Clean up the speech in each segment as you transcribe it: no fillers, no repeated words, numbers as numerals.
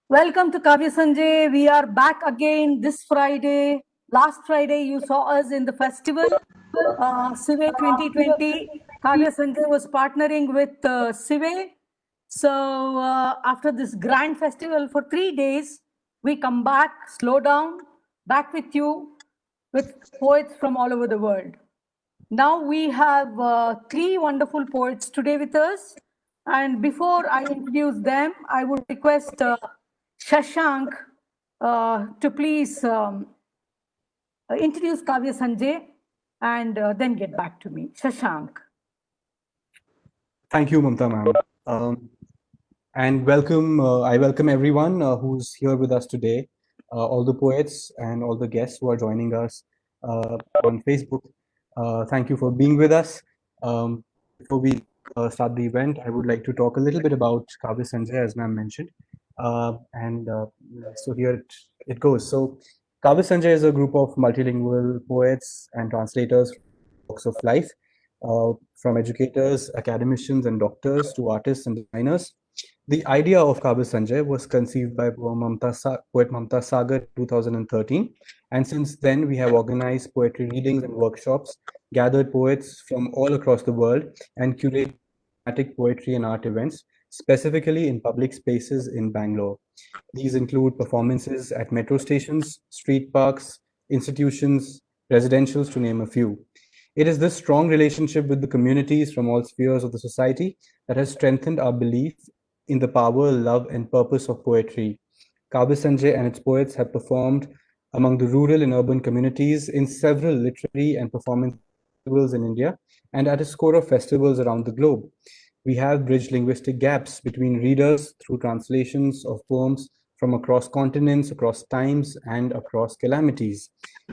Welcome to Kavya Sanje. We are back again this Friday. Last Friday, you saw us in the festival, Cive 2020. Kavya Sanje was partnering with Cive. So, after this grand festival for 3 days, we come back, slow down, back with you with poets from all over the world. Now we have three wonderful poets today with us. And before I introduce them, I would request Shashank to please introduce Kavya Sanje and then get back to me. Shashank. Thank you, Mamta ma'am. And welcome, I welcome everyone who's here with us today, all the poets and all the guests who are joining us on Facebook. Thank you for being with us. Before we start the event, I would like to talk a little bit about Kaavya Sanje, as ma'am mentioned. So here it goes. So Kaavya Sanje is a group of multilingual poets and translators from walks of life, from educators, academicians, and doctors to artists and designers. The idea of Kaavya Sanje was conceived by poet Mamta Sagar in 2013, and since then we have organized poetry readings and workshops, gathered poets from all across the world, and curated thematic poetry and art events, specifically in public spaces in Bangalore. These include performances at metro stations, street parks, institutions, residentials, to name a few. It is this strong relationship with the communities from all spheres of the society that has strengthened our belief in the power, love, and purpose of poetry. Kaavya Sanjay and its poets have performed among the rural and urban communities in several literary and performance festivals in India and at a score of festivals around the globe. We have bridged linguistic gaps between readers through translations of poems from across continents, across times, and across calamities.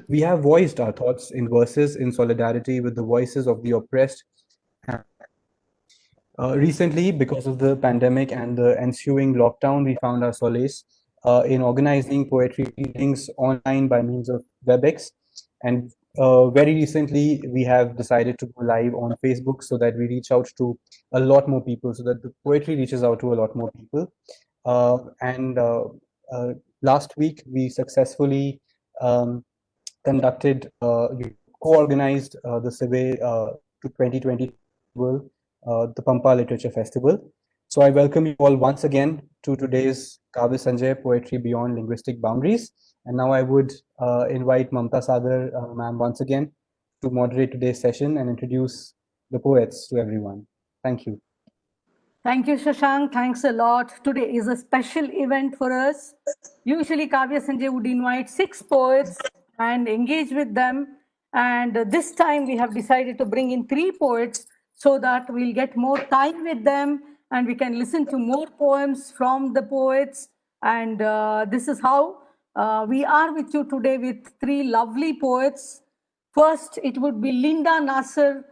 We have voiced our thoughts in verses in solidarity with the voices of the oppressed. Recently, because of the pandemic and the ensuing lockdown, we found our solace in organizing poetry readings online by means of WebEx. And very recently, we have decided to go live on Facebook so that we reach out to a lot more people, so that the poetry reaches out to a lot more people. And last week, we successfully conducted, co-organized the Cive to 2020 festival, the Pampa Literature Festival. So I welcome you all once again to today's Kaavya Sanjay Poetry Beyond Linguistic Boundaries. And now I would invite Mamta Sagar ma'am once again to moderate today's session and introduce the poets to everyone. Thank you. Thank you, Shashank. Thanks a lot. Today is a special event for us. Usually, Kavya Sanjay would invite 6 poets and engage with them. And this time, we have decided to bring in 3 poets so that we'll get more time with them and we can listen to more poems from the poets. And this is how we are with you today with 3 lovely poets. First, it would be Lynda Nasser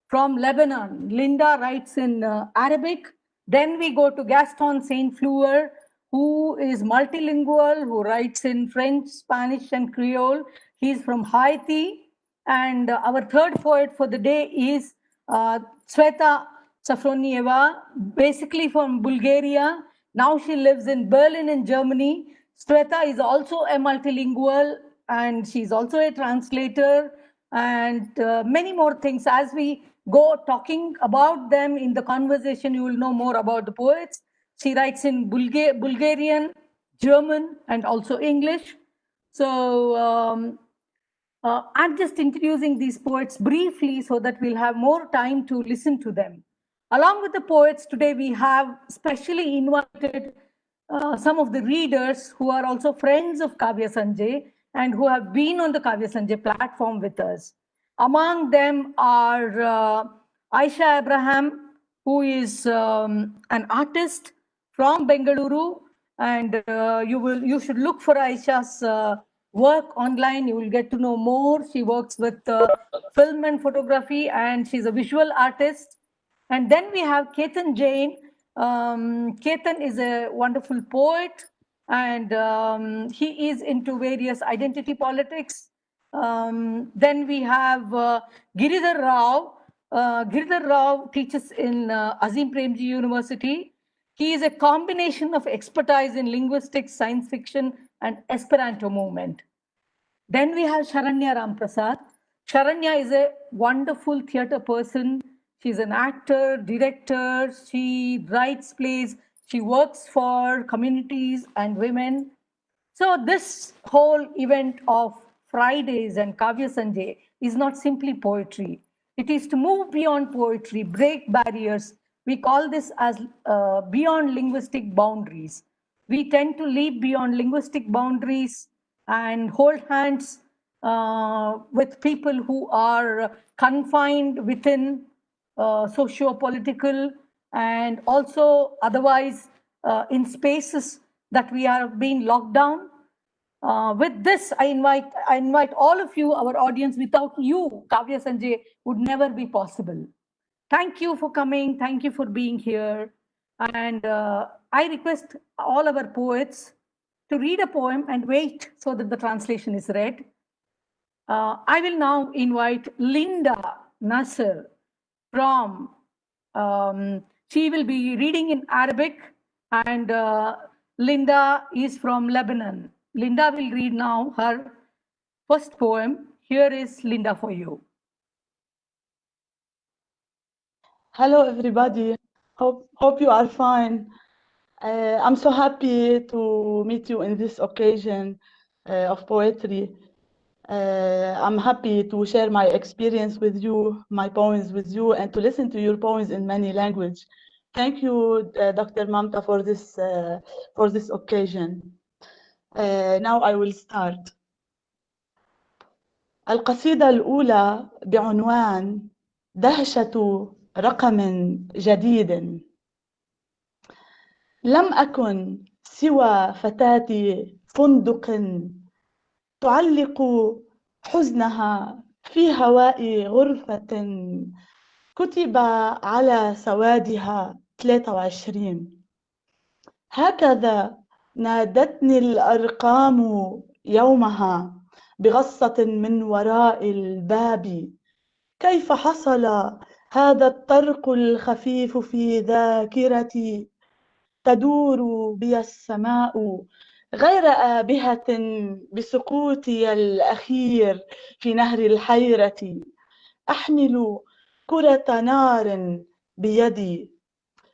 from Lebanon. Lynda writes in Arabic. Then we go to Gaston Saint Fleur, who is multilingual, who writes in French, Spanish, and Creole. He's from Haiti. And our third poet for the day is Tsveta Safronieva, basically from Bulgaria. Now she lives in Berlin in Germany. Sveta is also a multilingual and she's also a translator and many more things. As we go talking about them in the conversation, you will know more about the poets. She writes in Bulgarian, German, and also English. So I'm just introducing these poets briefly so that we'll have more time to listen to them. Along with the poets, today we have specially invited some of the readers who are also friends of Kaavya Sanjay and who have been on the Kaavya Sanjay platform with us. Among them are Aisha Abraham, who is an artist from Bengaluru, and you should look for Aisha's work online. You will get to know more. She works with film and photography, and she's a visual artist. And then we have Ketan Jain. Ketan is a wonderful poet, and he is into various identity politics. Then we have Giridhar Rao. Giridhar Rao teaches in Azim Premji University. He is a combination of expertise in linguistics, science fiction, and Esperanto movement. Then we have Sharanya Ramprasad. Sharanya is a wonderful theatre person. She's an actor, director, she writes plays, she works for communities and women. So this whole event of Fridays and Kaavya Sanje is not simply poetry. It is to move beyond poetry, break barriers. We call this as beyond linguistic boundaries. We tend to leap beyond linguistic boundaries and hold hands with people who are confined within socio-political and also otherwise in spaces that we are being locked down. With this, I invite all of you, our audience. Without you, Kaavya Sanje would never be possible. Thank you for coming. Thank you for being here. And I request all our poets to read a poem and wait so that the translation is read. I will now invite Lynda Nasser from, she will be reading in Arabic, and Lynda is from Lebanon. Lynda will read now her first poem. Here is Lynda for you. Hello, everybody. Hope you are fine. I'm so happy to meet you in this occasion of poetry. I'm happy to share my experience with you, my poems with you, and to listen to your poems in many languages. Thank you, Dr. Mamta, for this occasion. Now I will start. القصيدة الأولى بعنوان دهشة رقم جديد. لم أكن سوى فتاة فندق تعلق حزنها في هواء غرفة كتب على سوادها 23. هكذا نادتني الأرقام يومها بغصة من وراء الباب. كيف حصل هذا الطرق الخفيف في ذاكرتي؟ تدور بي السماء غير آبهة بسقوطي الأخير في نهر الحيرة. أحمل كرة نار بيدي،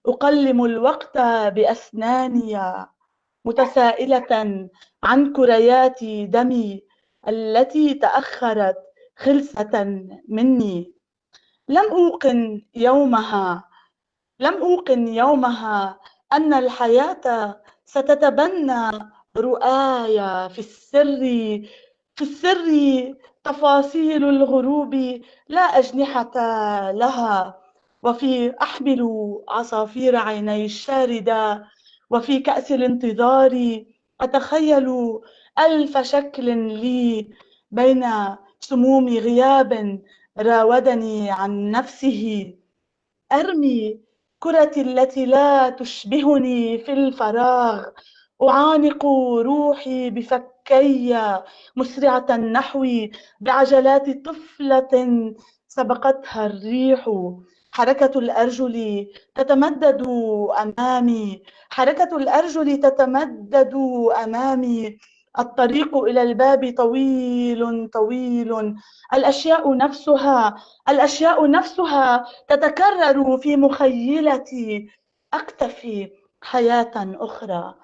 أقلم الوقت بأسناني، متسائلة عن كريات دمي التي تأخرت خلسة مني. لم أوقن يومها أن الحياة ستتبنى رؤايا في السر تفاصيل الغروب لا أجنحة لها. وفي أحمل عصافير عيني الشاردة، وفي كأس الانتظار أتخيل ألف شكل لي بين سموم غياب راودني عن نفسه. أرمي كرتي التي لا تشبهني في الفراغ، أعانق روحي بفكي مسرعة نحوي بعجلات طفلة سبقتها الريح. حركة الأرجل تتمدد أمامي، حركة الأرجل تتمدد أمامي. الطريق إلى الباب طويل طويل. الأشياء نفسها تتكرر في مخيلتي. أكتفي حياة أخرى،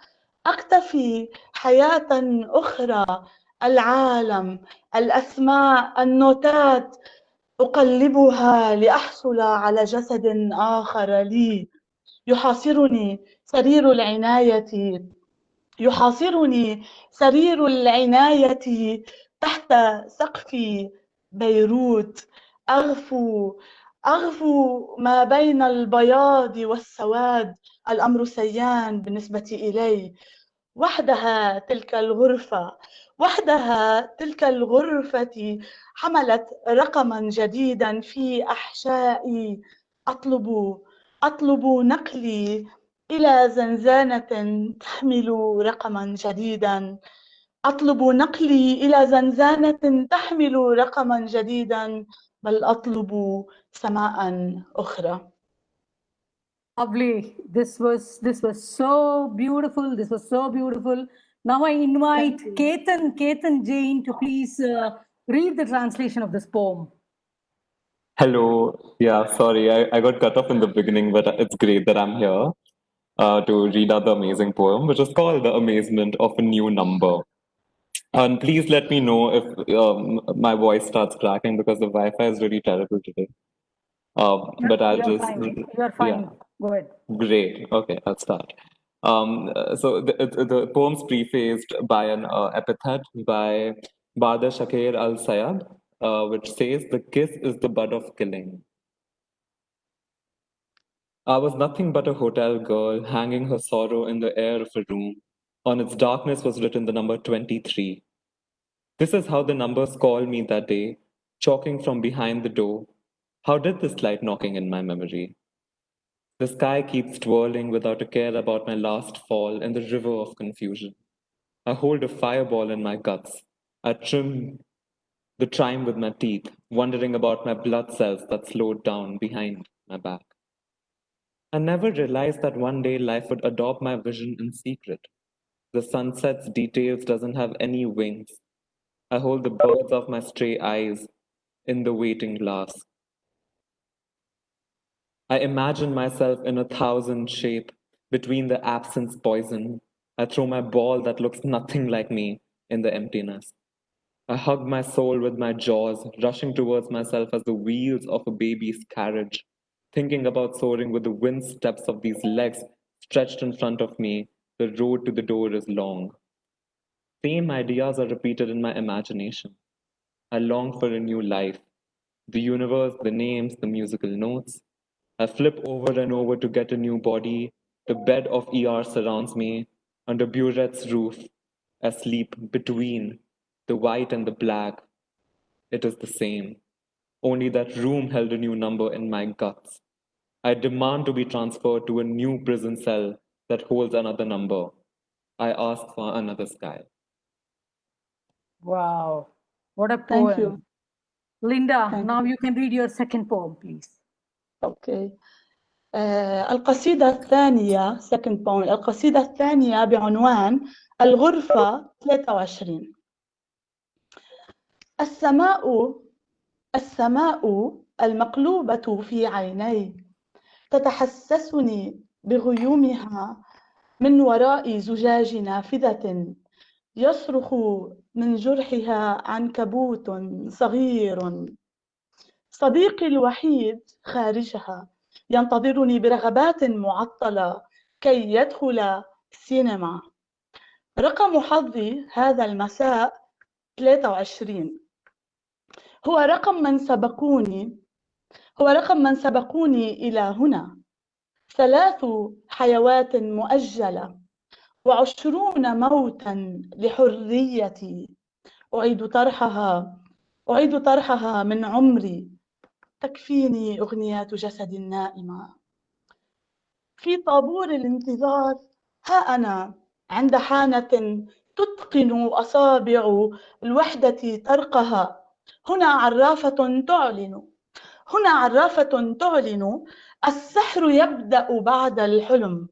أكتفي حياة أخرى. العالم، الأسماء، النوتات أقلبها لأحصل على جسد آخر لي. يحاصرني سرير العناية تحت سقف بيروت. أغفو ما بين البياض والسواد. الأمر سيان بالنسبة إلي. وحدها تلك الغرفة حملت رقما جديدا في أحشائي. أطلب نقلي إلى زنزانة تحمل رقما جديدا. أطلب نقلي إلى زنزانة تحمل رقما جديدا. بل أطلب سماء أخرى. Lovely. This was so beautiful. This was so beautiful. Now I invite Ketan Jain to please read the translation of this poem. Hello. Yeah, sorry, I got cut off in the beginning, but it's great that I'm here to read out the amazing poem, which is called The Amazement of a New Number. And please let me know if my voice starts cracking because the Wi-Fi is really terrible today. But I'll You're just, fine. You're fine. yeah. Go ahead. Great. Okay, I'll start. So the poem's prefaced by an epithet by Badr Shakir al-Sayad, which says, "The kiss is the bud of killing." I was nothing but a hotel girl hanging her sorrow in the air of a room. On its darkness was written the number 23. This is how the numbers called me that day, chalking from behind the door. How did this light knocking in my memory? The sky keeps twirling without a care about my last fall in the river of confusion. I hold a fireball in my guts. I trim the chime with my teeth, wondering about my blood cells that slowed down behind my back. I never realized that one day life would adopt my vision in secret. The sunset's details doesn't have any wings. I hold the birds of my stray eyes in the waiting glass. I imagine myself in 1,000 shape between the absence poison. I throw my ball that looks nothing like me in the emptiness. I hug my soul with my jaws, rushing towards myself as the wheels of a baby's carriage, thinking about soaring with the wind steps of these legs stretched in front of me. The road to the door is long. Same ideas are repeated in my imagination. I long for a new life. The universe, the names, the musical notes. I flip over and over to get a new body. The bed of ER surrounds me. Under Burette's roof, asleep between the white and the black. It is the same. Only that room held a new number in my guts. I demand to be transferred to a new prison cell that holds another number. I ask for another sky. Wow. What a Thank poem. you. Linda, Thank now you can read your second poem, please. Okay. القصيدة الثانية second poem. القصيدة الثانية بعنوان الغرفة 23. السماء المقلوبة في عيني تتحسسني بغيومها من وراء زجاج نافذة يصرخ من جرحها عنكبوت صغير. صديقي الوحيد خارجها ينتظرني برغبات معطلة كي يدخل السينما. رقم حظي هذا المساء 23. هو رقم من سبقوني إلى هنا. 3 حيوات مؤجلة و20 موتا لحريتي. أعيد طرحها من عمري. تكفيني أغنيات جسد نائمة. في طابور الانتظار ها أنا عند حانة تتقن أصابع الوحدة طرقها. هنا عرافة تعلن السحر يبدأ بعد الحلم.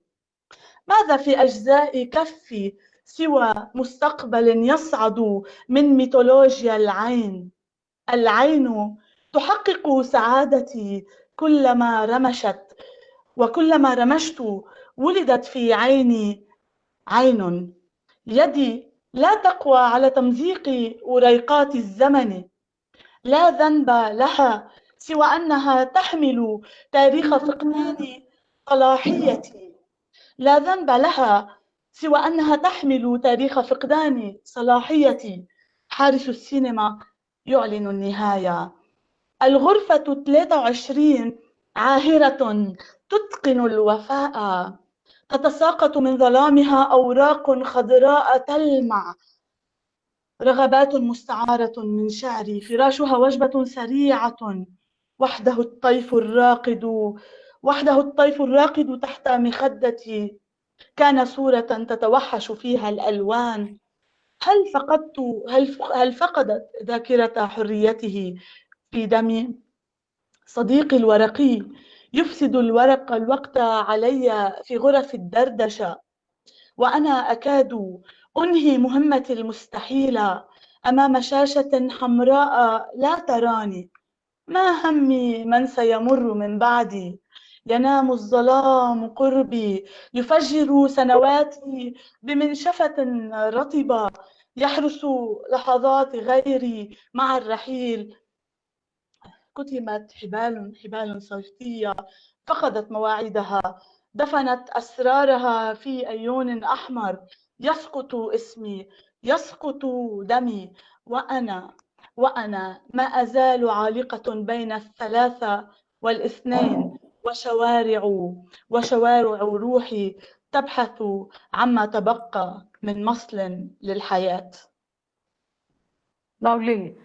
ماذا في أجزاء كفي سوى مستقبل يصعد من ميثولوجيا العين. العين تحقق سعادتي كلما رمشت، وكلما رمشت ولدت في عيني عين. يدي لا تقوى على تمزيق وريقات الزمن. لا ذنب لها سوى أنها تحمل تاريخ فقدان صلاحيتي. لا ذنب لها سوى أنها تحمل تاريخ فقدان صلاحيتي. حارس السينما يعلن النهاية. الغرفة 23 عاهرة تتقن الوفاء. تتساقط من ظلامها أوراق خضراء تلمع. رغبات مستعارة من شعري. فراشها وجبة سريعة. وحده الطيف الراقد تحت مخدتي. كان صورة تتوحش فيها الألوان. هل فقدت ذاكرة حريته في دمي؟ صديقي الورقي يفسد الورق الوقت علي في غرف الدردشة، وأنا أكاد أنهي مهمتي المستحيلة أمام شاشة حمراء لا تراني. ما همي من سيمر من بعدي، ينام الظلام قربي، يفجر سنواتي بمنشفة رطبة، يحرس لحظات غيري مع الرحيل. كتمت حبال صوتية فقدت مواعيدها، دفنت أسرارها في أيون أحمر. يسقط اسمي، يسقط دمي، وأنا ما أزال عالقة بين الثلاثة والاثنين، وشوارع روحي تبحث عما تبقى من مصل للحياة. Lovely.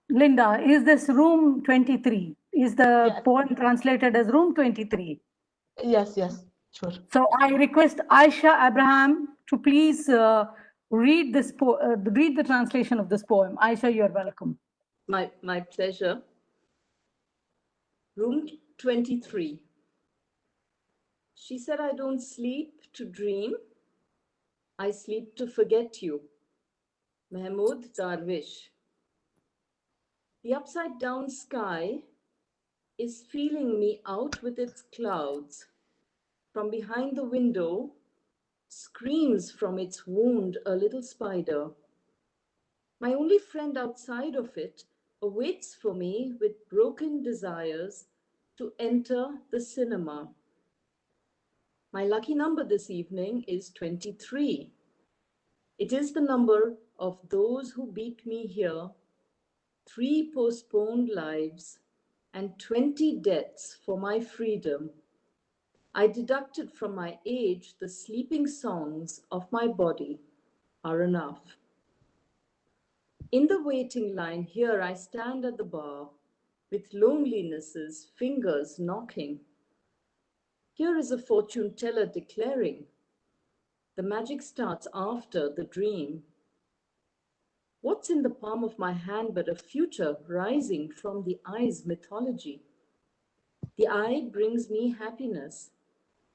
Linda, is this room 23? Is the Yes. poem translated as room 23? Yes, sure. So I request Aisha Abraham to please read the translation of this poem. Aisha, you're welcome. My pleasure. Room 23. She said, I don't sleep to dream. I sleep to forget you. Mahmoud Darwish. The upside down sky is feeling me out with its clouds. From behind the window screams from its wound a little spider. My only friend outside of it awaits for me with broken desires to enter the cinema. My lucky number this evening is 23. It is the number of those who beat me here, 3 postponed lives, and 20 deaths for my freedom. I deducted from my age the sleeping songs of my body are enough. In the waiting line here I stand at the bar with loneliness's fingers knocking. Here is a fortune teller declaring, the magic starts after the dream. What's in the palm of my hand but a future rising from the eye's mythology? The eye brings me happiness.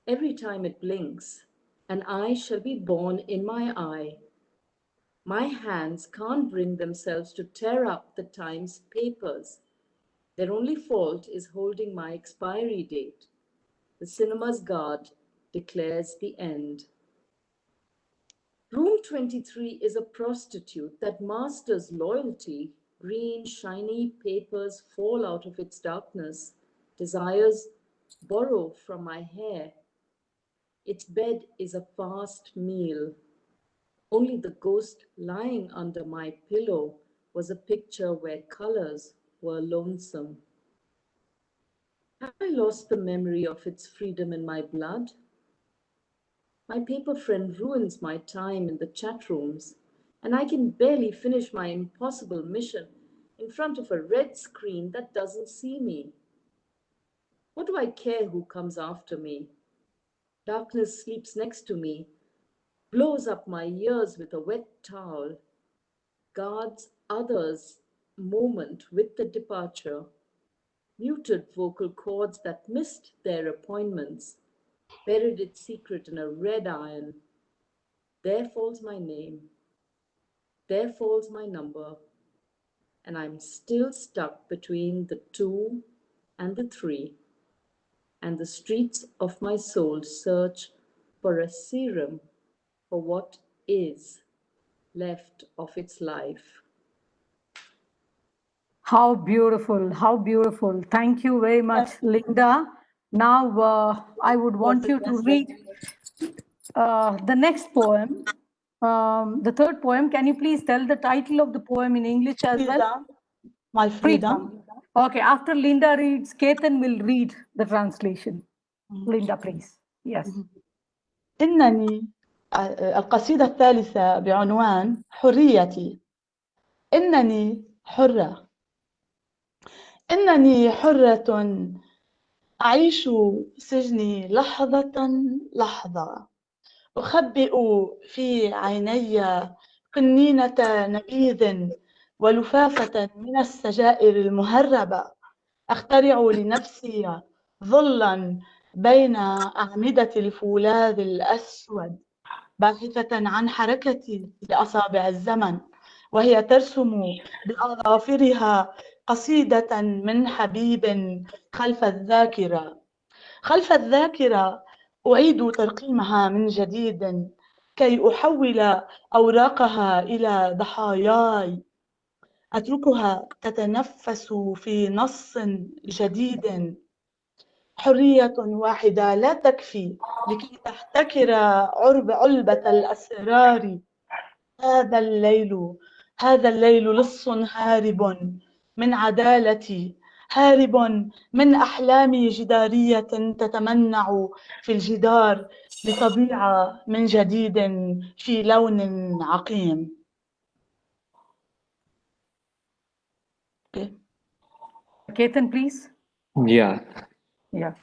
Every time it blinks, an eye shall be born in my eye. My hands can't bring themselves to tear up the Times papers. Their only fault is holding my expiry date. The cinema's guard declares the end. Room 23 is a prostitute that masters loyalty. Green, shiny papers fall out of its darkness. Desires borrow from my hair. Its bed is a fast meal. Only the ghost lying under my pillow was a picture where colors were lonesome. Have I lost the memory of its freedom in my blood? My paper friend ruins my time in the chat rooms, and I can barely finish my impossible mission in front of a red screen that doesn't see me. What do I care who comes after me? Darkness sleeps next to me, blows up my ears with a wet towel, guards others' moment with the departure, muted vocal cords that missed their appointments, buried its secret in a red iron. There falls my name, there falls my number, and I'm still stuck between the 2 and the 3. And the streets of my soul search for a serum for what is left of its life. How beautiful, how beautiful. Thank you very much, Linda. Now I would want you to read the next poem, the third poem. Can you please tell the title of the poem in English as well? My freedom. Okay, after Linda reads, Ketan will read the translation. Linda, please. Yes. إنني القصيدة الثالثة بعنوان حريتي. إنني حرة. إنني حرة أعيش سجني لحظة لحظة. أخبئ في عيني قنينة نبيذ ولفافة من السجائر المهربة. أخترع لنفسي ظلاً بين أعمدة الفولاذ الأسود، باحثة عن حركتي لأصابع الزمن، وهي ترسم بأظافرها قصيدة من حبيب خلف الذاكرة. خلف الذاكرة أعيد ترقيمها من جديد كي أحول أوراقها إلى ضحاياي، أتركها تتنفس في نص جديد. حرية واحدة لا تكفي لكي تحتكر علبة الأسرار. هذا الليل لص هارب من عدالتي، هارب من أحلام جدارية تتمنع في الجدار لتضيع من جديد في لون عقيم. Ketan, please. Yeah. Yeah.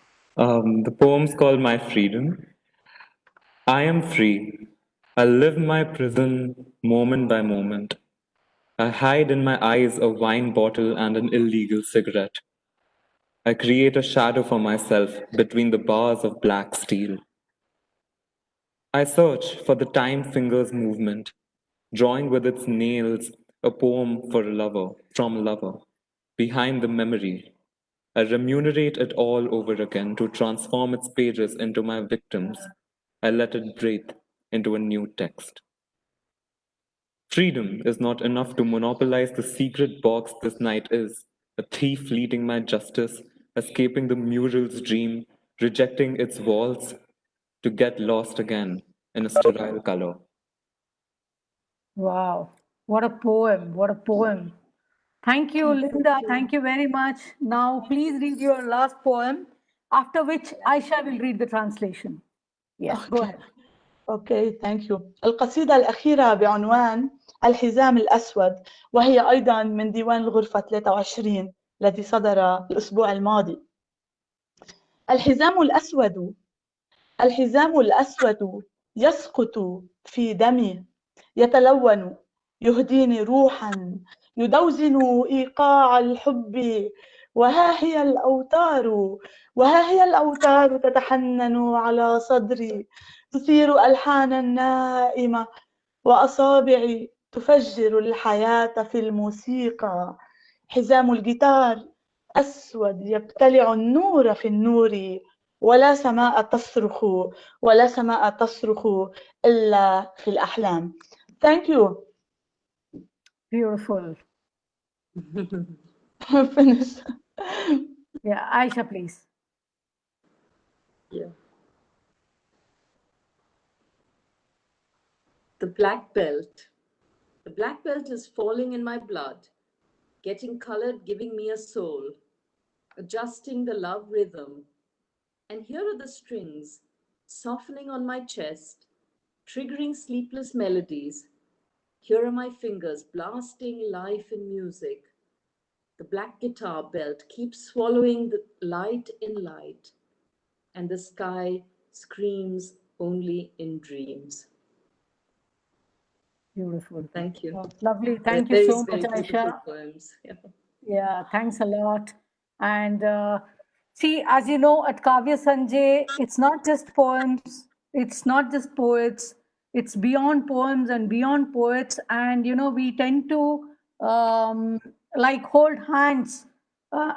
The poem's called My Freedom. I am free. I live my prison moment by moment. I hide in my eyes a wine bottle and an illegal cigarette. I create a shadow for myself between the bars of black steel. I search for the time finger's movement, drawing with its nails a poem for a lover, from a lover, behind the memory. I remunerate it all over again to transform its pages into my victims. I let it breathe into a new text. Freedom is not enough to monopolize the secret box this night is, a thief leading my justice, escaping the mural's dream, rejecting its walls, to get lost again in a sterile color. Wow. What a poem. What a poem. Thank you, Linda. Thank you very much. Now, please read your last poem, after which Aisha will read the translation. Yes, go ahead. أوكي، ثانك يو. القصيدة الأخيرة بعنوان الحزام الأسود، وهي أيضا من ديوان الغرفة 23 الذي صدر الأسبوع الماضي. الحزام الأسود يسقط في دمي، يتلون، يهديني روحا، يدوزن إيقاع الحب. وها هي الأوتار تتحنن على صدري، تثير ألحانا نائمة، وأصابعي تفجر الحياة في الموسيقى. حزام الجيتار أسود يبتلع النور في النور، ولا سماء تصرخ إلا في الأحلام. Thank you. Beautiful. Finish. Yeah, Aisha, please. Yeah. The black belt. The black belt is falling in my blood, getting colored, giving me a soul, adjusting the love rhythm. And here are the strings, softening on my chest, triggering sleepless melodies. Here are my fingers, blasting life in music. The black guitar belt keeps swallowing the light in light, and the sky screams only in dreams. Beautiful. Thank you. Oh, lovely. They're Thank you very, so very much, beautiful Aisha. poems. Yeah. Yeah, thanks a lot. And see, as you know, at Kavya Sanje, it's not just poems, it's not just poets, it's beyond poems and beyond poets. And, you know, we tend to like hold hands and